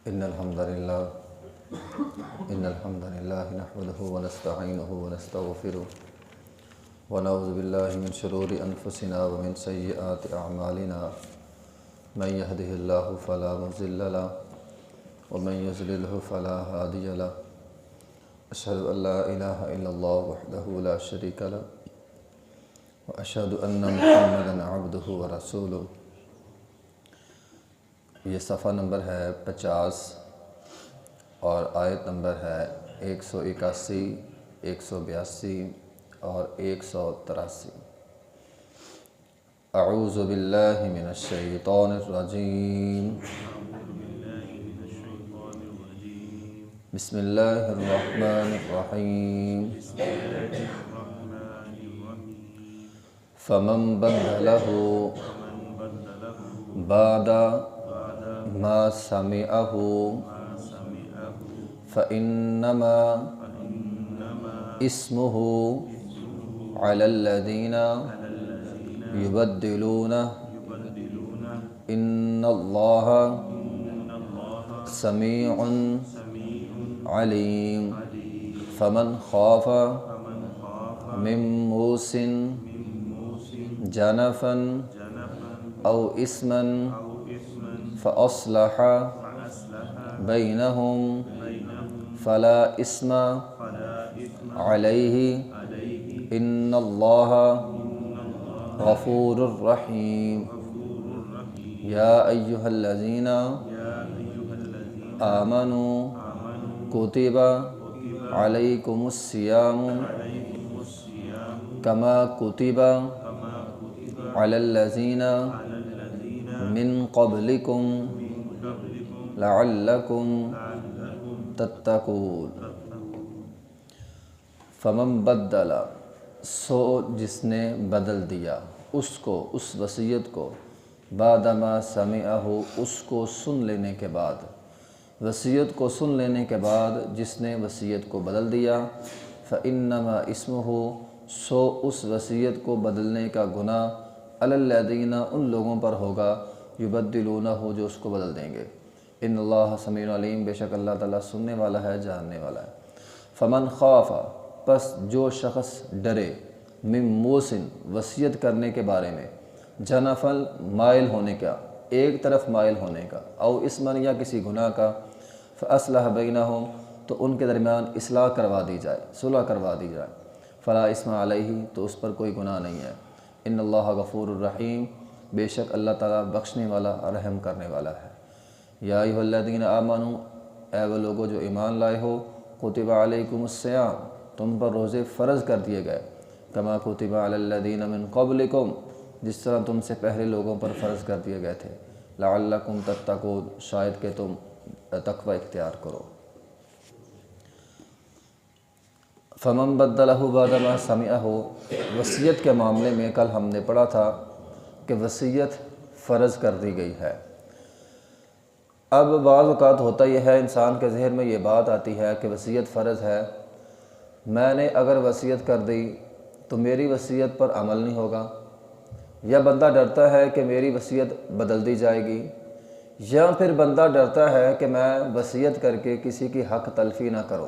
إن الحمد لله نحمده ونستعينه ونستغفره ونعوذ بالله من شرور أنفسنا ومن سيئات أعمالنا من يهده الله فلا مضل له ومن يضلل فلا هادي له أشهد أن لا إله إلا الله وحده لا شريك له وأشهد أن محمدا عبده ورسوله۔ یہ صفحہ نمبر ہے 50 اور آیت نمبر ہے 181، 182 اور 183۔ اعوذ باللہ من الشیطان الرجیم، بسم اللہ الرحمن الرحیم۔ فمن بدلہ بعد ما سمعہ فإنما اسمہ علی الذین یبدلونہ ان اللہ سمیع علیم۔ فمن خاف من موص جنفا او اثما فأصلح بینہم فلا اثم علیہ ان اللہ غفور رحیم۔ یا ایہا الذین آمنوا کتب علیکم الصیام کما کتب علی الذین من قبلکم لعلکم تتقون۔ فمن بدل، سو جس نے بدل دیا اس کو، اس وصیت کو، بعد ما سمعہ، اس کو سن لینے کے بعد، وصیت کو سن لینے کے بعد جس نے وصیت کو بدل دیا، فإنما اسمہ، سو اس وصیت کو بدلنے کا گناہ علی الذین، ان لوگوں پر ہوگا، یبدلونہ، جو اس کو بدل دیں گے۔ ان اللہ سمیع علیم، بے شک اللہ تعالیٰ سننے والا ہے، جاننے والا ہے۔ فمن خاف، پس جو شخص ڈرے، من موصن، وصیت کرنے کے بارے میں، جنفل، مائل ہونے کا، ایک طرف مائل ہونے کا، او اسمن، یا کسی گناہ کا، فاصلح بینہم، تو ان کے درمیان اصلاح کروا دی جائے، صلح کروا دی جائے، فلا اسم علیہ، تو اس پر کوئی گناہ نہیں ہے۔ ان اللہ غفور الرحیم، بے شک اللہ تعالیٰ بخشنے والا، رحم کرنے والا ہے۔ یا ایھا الذین آمنوا، اے وہ لوگوں جو ایمان لائے ہو، کتب علیکم الصیام، تم پر روزے فرض کر دیے گئے، کما کتب علی الذین من قبلکم، جس طرح تم سے پہلے لوگوں پر فرض کر دیے گئے تھے، لعلکم تتقون، شاید کہ تم تقوی اختیار کرو۔ فمن بدلہ بعد ما سمعہ، وصیت کے معاملے میں کل ہم نے پڑھا تھا کہ وصیت فرض کر دی گئی ہے۔ اب بعض اوقات ہوتا یہ ہے، انسان کے ذہن میں یہ بات آتی ہے کہ وصیت فرض ہے، میں نے اگر وصیت کر دی تو میری وصیت پر عمل نہیں ہوگا، یا بندہ ڈرتا ہے کہ میری وصیت بدل دی جائے گی، یا پھر بندہ ڈرتا ہے کہ میں وصیت کر کے کسی کی حق تلفی نہ کروں۔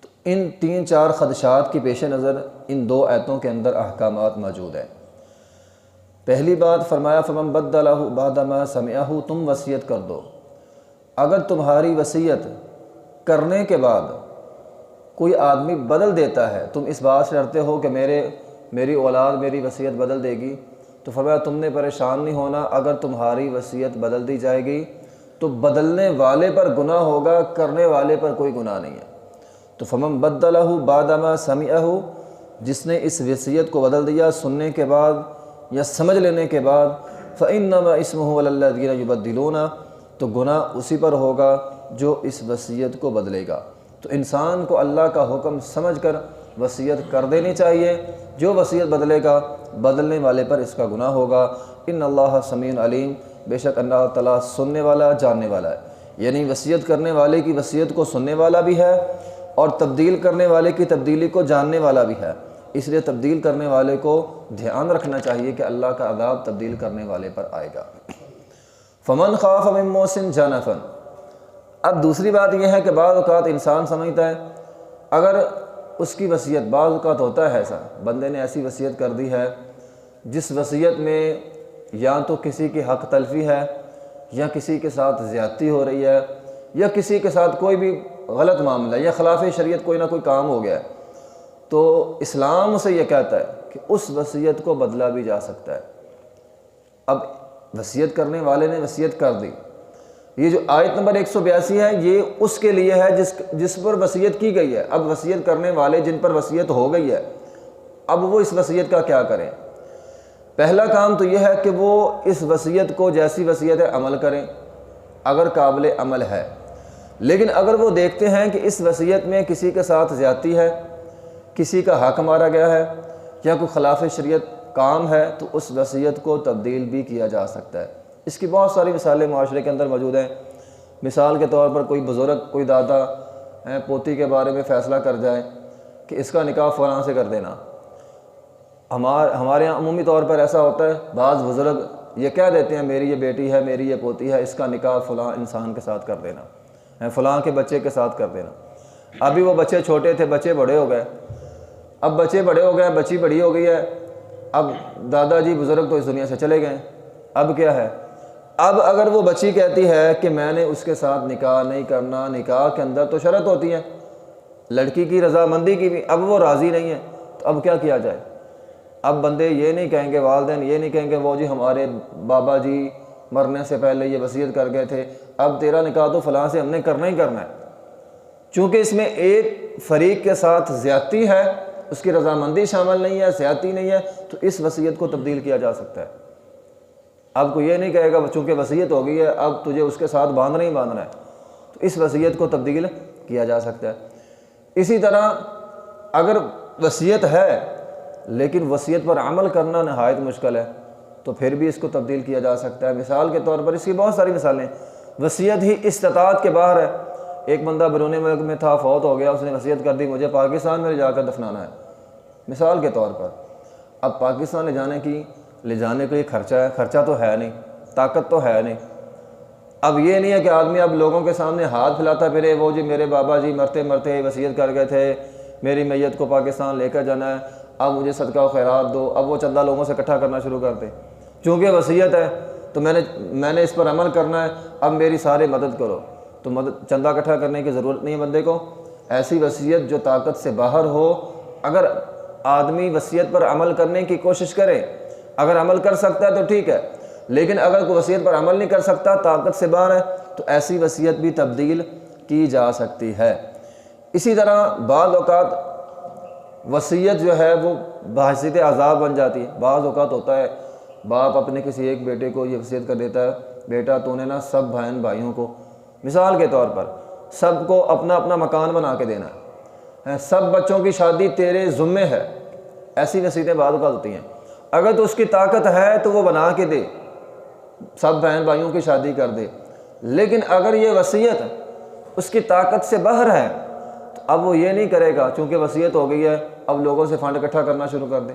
تو ان 3-4 خدشات کی پیش نظر ان 2 آیتوں کے اندر احکامات موجود ہیں۔ پہلی بات فرمایا فمن بدلہ بعد ما سمعہ، تم وصیت کر دو، اگر تمہاری وصیت کرنے کے بعد کوئی آدمی بدل دیتا ہے، تم اس بات سے ڈرتے ہو کہ میری اولاد میری وصیت بدل دے گی، تو فرمایا تم نے پریشان نہیں ہونا، اگر تمہاری وصیت بدل دی جائے گی تو بدلنے والے پر گناہ ہوگا، کرنے والے پر کوئی گناہ نہیں ہے۔ تو فمن بدلہ بعد ما سمعہ، جس نے اس وصیت کو بدل دیا سننے کے بعد یا سمجھ لینے کے بعد، فإنما اسمہ علی الذین یبدلونہ، تو گناہ اسی پر ہوگا جو اس وصیت کو بدلے گا۔ تو انسان کو اللہ کا حکم سمجھ کر وصیت کر دینی چاہیے، جو وصیت بدلے گا بدلنے والے پر اس کا گناہ ہوگا۔ ان اللہ سمیع علیم، بے شک اللہ تعالیٰ سننے والا، جاننے والا ہے، یعنی وصیت کرنے والے کی وصیت کو سننے والا بھی ہے اور تبدیل کرنے والے کی تبدیلی کو جاننے والا بھی ہے۔ اس لیے تبدیل کرنے والے کو دھیان رکھنا چاہیے کہ اللہ کا عذاب تبدیل کرنے والے پر آئے گا۔ فمن خاف من موص جنفا، اب دوسری بات یہ ہے کہ بعض اوقات انسان سمجھتا ہے اگر اس کی وصیت، بعض اوقات ہوتا ہے ایسا، بندے نے ایسی وصیت کر دی ہے جس وصیت میں یا تو کسی کی حق تلفی ہے، یا کسی کے ساتھ زیادتی ہو رہی ہے، یا کسی کے ساتھ کوئی بھی غلط معاملہ یا خلاف شریعت کوئی نہ کوئی کام ہو گیا ہے، تو اسلام اسے یہ کہتا ہے کہ اس وصیت کو بدلا بھی جا سکتا ہے۔ اب وصیت کرنے والے نے وصیت کر دی، یہ جو آیت نمبر 182 ہے یہ اس کے لیے ہے جس پر وصیت کی گئی ہے۔ اب وصیت کرنے والے جن پر وصیت ہو گئی ہے، اب وہ اس وصیت کا کیا کریں؟ پہلا کام تو یہ ہے کہ وہ اس وصیت کو جیسی وصیت ہے عمل کریں اگر قابل عمل ہے، لیکن اگر وہ دیکھتے ہیں کہ اس وصیت میں کسی کے ساتھ زیادتی ہے، کسی کا حق مارا گیا ہے، یا کوئی خلاف شریعت کام ہے، تو اس وصیت کو تبدیل بھی کیا جا سکتا ہے۔ اس کی بہت ساری مثالیں معاشرے کے اندر موجود ہیں۔ مثال کے طور پر کوئی بزرگ، کوئی دادا پوتی کے بارے میں فیصلہ کر جائے کہ اس کا نکاح فلاں سے کر دینا۔ ہمارے یہاں عمومی طور پر ایسا ہوتا ہے، بعض بزرگ یہ کہہ دیتے ہیں میری یہ بیٹی ہے، میری یہ پوتی ہے، اس کا نکاح فلاں انسان کے ساتھ کر دینا، فلاں کے بچے کے ساتھ کر دینا۔ ابھی وہ بچے چھوٹے تھے، بچے بڑے ہو گئے، اب بچے بڑے ہو گئے، بچی بڑی ہو گئی ہے، اب دادا جی بزرگ تو اس دنیا سے چلے گئے، اب کیا ہے؟ اب اگر وہ بچی کہتی ہے کہ میں نے اس کے ساتھ نکاح نہیں کرنا، نکاح کے اندر تو شرط ہوتی ہے لڑکی کی رضامندی کی بھی، اب وہ راضی نہیں ہے، تو اب کیا کیا جائے؟ اب بندے یہ نہیں کہیں گے، والدین یہ نہیں کہیں گے وہ جی ہمارے بابا جی مرنے سے پہلے یہ وصیت کر گئے تھے، اب تیرا نکاح تو فلاں سے ہم نے کرنا ہی کرنا ہے۔ چونکہ اس میں ایک فریق کے ساتھ زیادتی ہے، اس کی رضامندی شامل نہیں ہے، زیادتی نہیں ہے، تو اس وصیت کو تبدیل کیا جا سکتا ہے۔ اب کوئی یہ نہیں کہے گا چونکہ وصیت ہو گئی ہے اب تجھے اس کے ساتھ باندھنا ہی باندھنا ہے، تو اس وصیت کو تبدیل کیا جا سکتا ہے۔ اسی طرح اگر وصیت ہے لیکن وصیت پر عمل کرنا نہایت مشکل ہے، تو پھر بھی اس کو تبدیل کیا جا سکتا ہے۔ مثال کے طور پر اس کی بہت ساری مثالیں، وصیت ہی استطاعت کے باہر ہے۔ ایک بندہ بیرون ملک میں تھا، فوت ہو گیا، اس نے وصیت کر دی مجھے پاکستان میں لے جا کر دفنانا ہے، مثال کے طور پر۔ اب پاکستان لے جانے کے لیے خرچہ ہے، خرچہ تو ہے نہیں، طاقت تو ہے نہیں۔ اب یہ نہیں ہے کہ آدمی اب لوگوں کے سامنے ہاتھ پھیلاتا پھرے وہ جی میرے بابا جی مرتے مرتے وصیت کر گئے تھے میری میت کو پاکستان لے کر جانا ہے، اب مجھے صدقہ و خیرات دو، اب وہ چندہ لوگوں سے اکٹھا کرنا شروع کر دے، چونکہ وصیت ہے تو میں نے اس پر عمل کرنا ہے، اب میری سارے مدد کرو، تو چندہ اکٹھا کرنے کی ضرورت نہیں ہے بندے کو۔ ایسی وصیت جو طاقت سے باہر ہو، اگر آدمی وصیت پر عمل کرنے کی کوشش کرے، اگر عمل کر سکتا ہے تو ٹھیک ہے، لیکن اگر کوئی وصیت پر عمل نہیں کر سکتا، طاقت سے باہر ہے، تو ایسی وصیت بھی تبدیل کی جا سکتی ہے۔ اسی طرح بعض اوقات وصیت جو ہے وہ بحیثیت عذاب بن جاتی ہے۔ بعض اوقات ہوتا ہے باپ اپنے کسی ایک بیٹے کو یہ وصیت کر دیتا ہے، بیٹا تو نے نا سب بھائیوں کو، مثال کے طور پر سب کو اپنا اپنا مکان بنا کے دینا ہے، سب بچوں کی شادی تیرے ذمے ہے، ایسی وصیتیں بعض اوقات ہوتی ہیں۔ اگر تو اس کی طاقت ہے تو وہ بنا کے دے، سب بھائیوں کی شادی کر دے، لیکن اگر یہ وصیت اس کی طاقت سے باہر ہے تو اب وہ یہ نہیں کرے گا، چونکہ وصیت ہو گئی ہے اب لوگوں سے فنڈ اکٹھا کرنا شروع کر دے،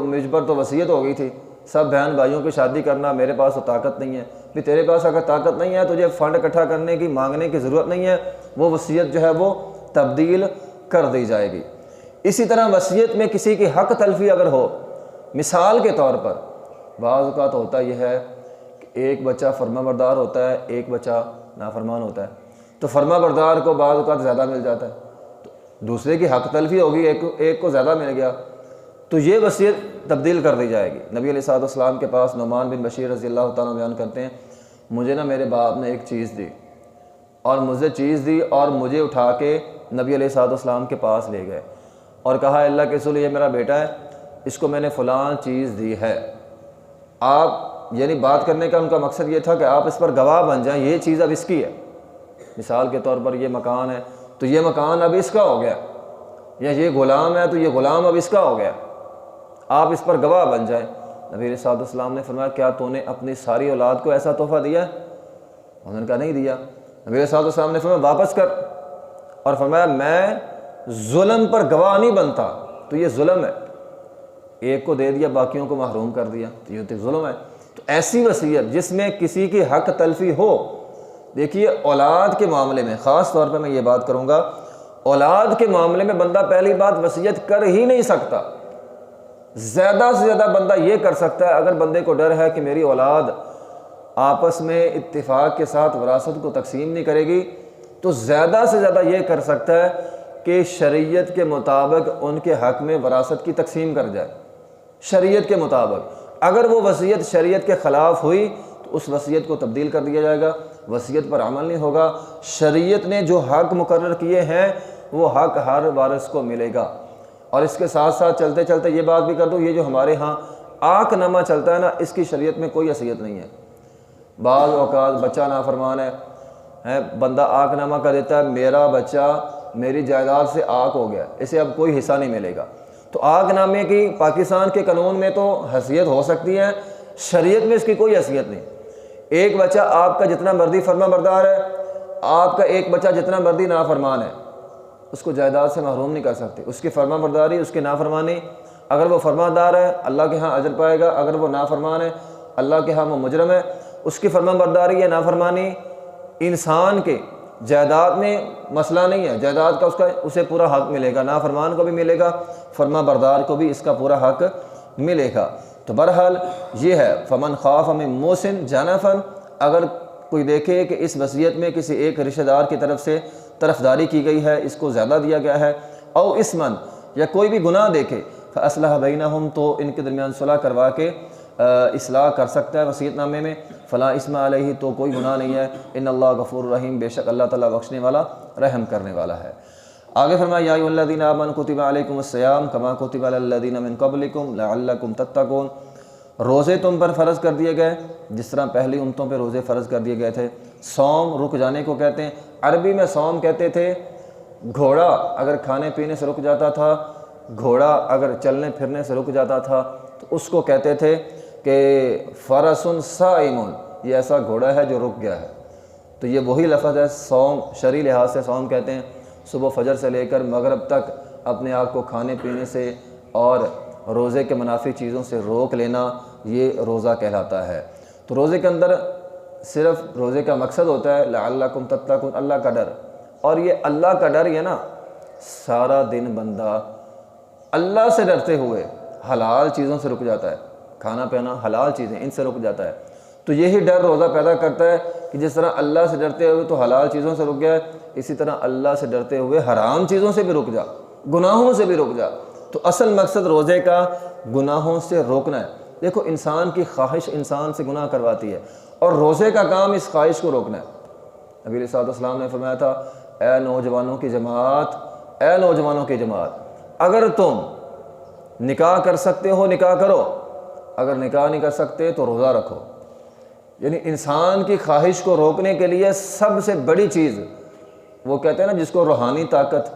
مجھ پر تو وصیت ہو گئی تھی سب بھائیوں کی شادی کرنا، میرے پاس تو طاقت نہیں ہے۔ بھی تیرے پاس اگر طاقت نہیں ہے تجھے فنڈ اکٹھا کرنے کی مانگنے کی ضرورت نہیں ہے، وہ وصیت جو ہے وہ تبدیل کر دی جائے گی۔ اسی طرح وصیت میں کسی کی حق تلفی اگر ہو، مثال کے طور پر بعض اوقات ہوتا یہ ہے کہ ایک بچہ فرما بردار ہوتا ہے، ایک بچہ نافرمان ہوتا ہے، تو فرما بردار کو بعض اوقات زیادہ مل جاتا ہے، تو دوسرے کی حق تلفی ہوگی، ایک کو زیادہ مل گیا، تو یہ وصیت تبدیل کر دی جائے گی۔ نبی علیہ السلام کے پاس نعمان بن بشیر رضی اللہ تعالیٰ بیان کرتے ہیں، مجھے نا میرے باپ نے ایک چیز دی اور مجھے اٹھا کے نبی علیہ السلام کے پاس لے گئے اور کہا اللہ کے رسول یہ میرا بیٹا ہے، اس کو میں نے فلاں چیز دی ہے، آپ یعنی بات کرنے کا ان کا مقصد یہ تھا کہ آپ اس پر گواہ بن جائیں، یہ چیز اب اس کی ہے۔ مثال کے طور پر یہ مکان ہے تو یہ مکان اب اس کا ہو گیا، یا یہ غلام ہے تو یہ غلام اب اس کا ہو گیا، آپ اس پر گواہ بن جائیں۔ نبی علیہ السلام نے فرمایا کیا تو نے اپنی ساری اولاد کو ایسا تحفہ دیا ہے؟ انہوں نے کہا نہیں دیا۔ نبی علیہ السلام نے فرمایا واپس کر، اور فرمایا میں ظلم پر گواہ نہیں بنتا، تو یہ ظلم ہے، ایک کو دے دیا باقیوں کو محروم کر دیا، تو یہ ظلم ہے۔ تو ایسی وصیت جس میں کسی کی حق تلفی ہو، دیکھیے اولاد کے معاملے میں خاص طور پہ میں یہ بات کروں گا، اولاد کے معاملے میں بندہ پہلی بات وصیت کر ہی نہیں سکتا۔ زیادہ سے زیادہ بندہ یہ کر سکتا ہے اگر بندے کو ڈر ہے کہ میری اولاد آپس میں اتفاق کے ساتھ وراثت کو تقسیم نہیں کرے گی، تو زیادہ سے زیادہ یہ کر سکتا ہے کہ شریعت کے مطابق ان کے حق میں وراثت کی تقسیم کر جائے۔ شریعت کے مطابق اگر وہ وصیت شریعت کے خلاف ہوئی تو اس وصیت کو تبدیل کر دیا جائے گا، وصیت پر عمل نہیں ہوگا۔ شریعت نے جو حق مقرر کیے ہیں وہ حق ہر وارث کو ملے گا۔ اور اس کے ساتھ ساتھ چلتے چلتے یہ بات بھی کر دوں، یہ جو ہمارے ہاں عاق نامہ چلتا ہے نا، اس کی شریعت میں کوئی حیثیت نہیں ہے۔ بعض اوقات بچہ نافرمان ہے، بندہ عاق نامہ کر دیتا ہے، میرا بچہ میری جائیداد سے عاق ہو گیا، اسے اب کوئی حصہ نہیں ملے گا۔ تو عاق نامے کی پاکستان کے قانون میں تو حیثیت ہو سکتی ہے، شریعت میں اس کی کوئی حیثیت نہیں۔ ایک بچہ آپ کا جتنا مرضی فرما بردار ہے، آپ کا ایک بچہ جتنا مرضی نافرمان ہے، اس کو جائیداد سے محروم نہیں کر سکتے۔ اس کی فرما برداری، اس کی نافرمانی، اگر وہ فرماندار ہے اللہ کے ہاں اجر پائے گا، اگر وہ نافرمان ہے اللہ کے ہاں وہ مجرم ہے۔ اس کی فرما برداری یا نافرمانی انسان کے جائیداد میں مسئلہ نہیں ہے، جائیداد کا اسے پورا حق ملے گا، نافرمان کو بھی ملے گا، فرما بردار کو بھی اس کا پورا حق ملے گا۔ تو بہرحال یہ ہے فمن خاف من موص جنفا، اگر کوئی دیکھے کہ اس وصیت میں کسی ایک رشتہ دار کی طرف سے طرفداری کی گئی ہے، اس کو زیادہ دیا گیا ہے، او اسمن، یا کوئی بھی گناہ دیکھے، فاصلح بینہم، تو ان کے درمیان صلح کروا کے اصلاح کر سکتا ہے وصیت نامے میں، فلا اسم علیہ، تو کوئی گناہ نہیں ہے، ان اللہ غفور رحیم، بے شک اللہ تعالیٰ بخشنے والا رحم کرنے والا ہے۔ آگے فرمایا یا ایھا الذین آمنوا کتب علیکم الصیام کما کتب علی الذین من قبلکم لعلکم تتقون، روزے تم پر فرض کر دیے گئے جس طرح پہلی امتوں پہ روزے فرض کر دیے گئے تھے۔ صوم رک جانے کو کہتے ہیں، عربی میں صوم کہتے تھے گھوڑا اگر کھانے پینے سے رک جاتا تھا، گھوڑا اگر چلنے پھرنے سے رک جاتا تھا تو اس کو کہتے تھے کہ فرس صائم، یہ ایسا گھوڑا ہے جو رک گیا ہے۔ تو یہ وہی لفظ ہے صوم، شرعی لحاظ سے صوم کہتے ہیں صبح فجر سے لے کر مغرب تک اپنے آپ کو کھانے پینے سے اور روزے کے منافی چیزوں سے روک لینا، یہ روزہ کہلاتا ہے۔ تو روزے کے اندر صرف روزے کا مقصد ہوتا ہے لعلکم تتقون، اللہ کا ڈر، اور یہ اللہ کا ڈر یہ نا سارا دن بندہ اللہ سے ڈرتے ہوئے حلال چیزوں سے رک جاتا ہے، کھانا پینا حلال چیزیں ان سے رک جاتا ہے، تو یہی ڈر روزہ پیدا کرتا ہے کہ جس طرح اللہ سے ڈرتے ہوئے تو حلال چیزوں سے رک گیا ہے، اسی طرح اللہ سے ڈرتے ہوئے حرام چیزوں سے بھی رک جا، گناہوں سے بھی رک جا۔ تو اصل مقصد روزے کا گناہوں سے روکنا ہے۔ دیکھو انسان کی خواہش انسان سے گناہ کرواتی ہے، اور روزے کا کام اس خواہش کو روکنا ہے۔ نبی علیہ السلام نے فرمایا تھا اے نوجوانوں کی جماعت، اے نوجوانوں کی جماعت، اگر تم نکاح کر سکتے ہو نکاح کرو، اگر نکاح نہیں کر سکتے تو روزہ رکھو۔ یعنی انسان کی خواہش کو روکنے کے لیے سب سے بڑی چیز، وہ کہتے ہیں نا جس کو روحانی طاقت،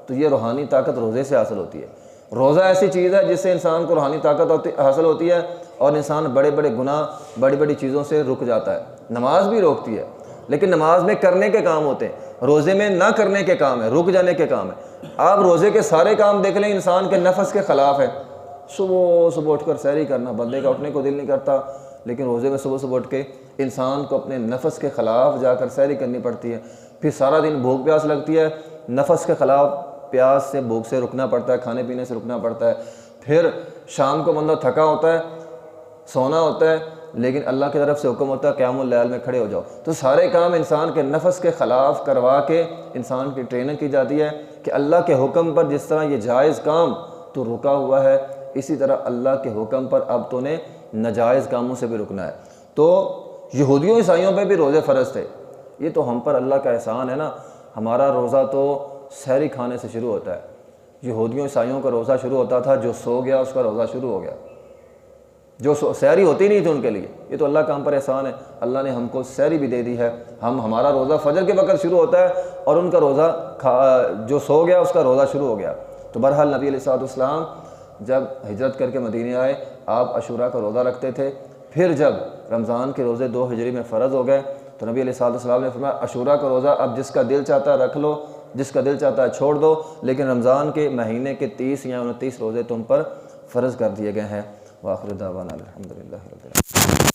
تو یہ روحانی طاقت روزے سے حاصل ہوتی ہے۔ روزہ ایسی چیز ہے جس سے انسان کو روحانی طاقت حاصل ہوتی ہے، اور انسان بڑے بڑے گناہ بڑی بڑی چیزوں سے رک جاتا ہے۔ نماز بھی روکتی ہے، لیکن نماز میں کرنے کے کام ہوتے ہیں، روزے میں نہ کرنے کے کام ہے، رک جانے کے کام ہے۔ آپ روزے کے سارے کام دیکھ لیں انسان کے نفس کے خلاف ہے۔ صبح اٹھ کر سحری کرنا، بندے کا اٹھنے کو دل نہیں کرتا، لیکن روزے میں صبح اٹھ کے انسان کو اپنے نفس کے خلاف جا کر سحری کرنی پڑتی ہے۔ پھر سارا دن بھوک پیاس لگتی ہے، نفس کے خلاف پیاس سے بھوک سے رکنا پڑتا ہے، کھانے پینے سے رکنا پڑتا ہے۔ پھر شام کو بندہ تھکا ہوتا ہے، سونا ہوتا ہے، لیکن اللہ کی طرف سے حکم ہوتا ہے قیام اللیل میں کھڑے ہو جاؤ۔ تو سارے کام انسان کے نفس کے خلاف کروا کے انسان کی ٹریننگ کی جاتی ہے کہ اللہ کے حکم پر جس طرح یہ جائز کام تو رکا ہوا ہے، اسی طرح اللہ کے حکم پر اب تو نے ناجائز کاموں سے بھی رکنا ہے۔ تو یہودیوں عیسائیوں پہ بھی روزے فرض تھے، یہ تو ہم پر اللہ کا احسان ہے نا۔ ہمارا روزہ تو سحری کھانے سے شروع ہوتا ہے، یہودیوں عیسائیوں کا روزہ شروع ہوتا تھا جو سو گیا اس کا روزہ شروع ہو گیا، جو سحری ہوتی نہیں تھی ان کے لیے۔ یہ تو اللہ کا ہم پر احسان ہے، اللہ نے ہم کو سحری بھی دے دی ہے۔ ہمارا روزہ فجر کے وقت شروع ہوتا ہے اور ان کا روزہ جو سو گیا اس کا روزہ شروع ہو گیا۔ تو بہرحال نبی علیہ السلام جب ہجرت کر کے مدینے آئے، آپ عاشوراء کا روزہ رکھتے تھے۔ پھر جب رمضان کے روزے 2 ہجری میں فرض ہو گئے تو نبی علیہ السلام نے فرمایا عاشوراء کا روزہ اب جس کا دل چاہتا ہے رکھ لو، جس کا دل چاہتا ہے چھوڑ دو، لیکن رمضان کے مہینے کے 30 یا 29 روزے تم پر فرض کر دیے گئے ہیں۔ وآخر دعوانا الحمدللہ رب العالمین۔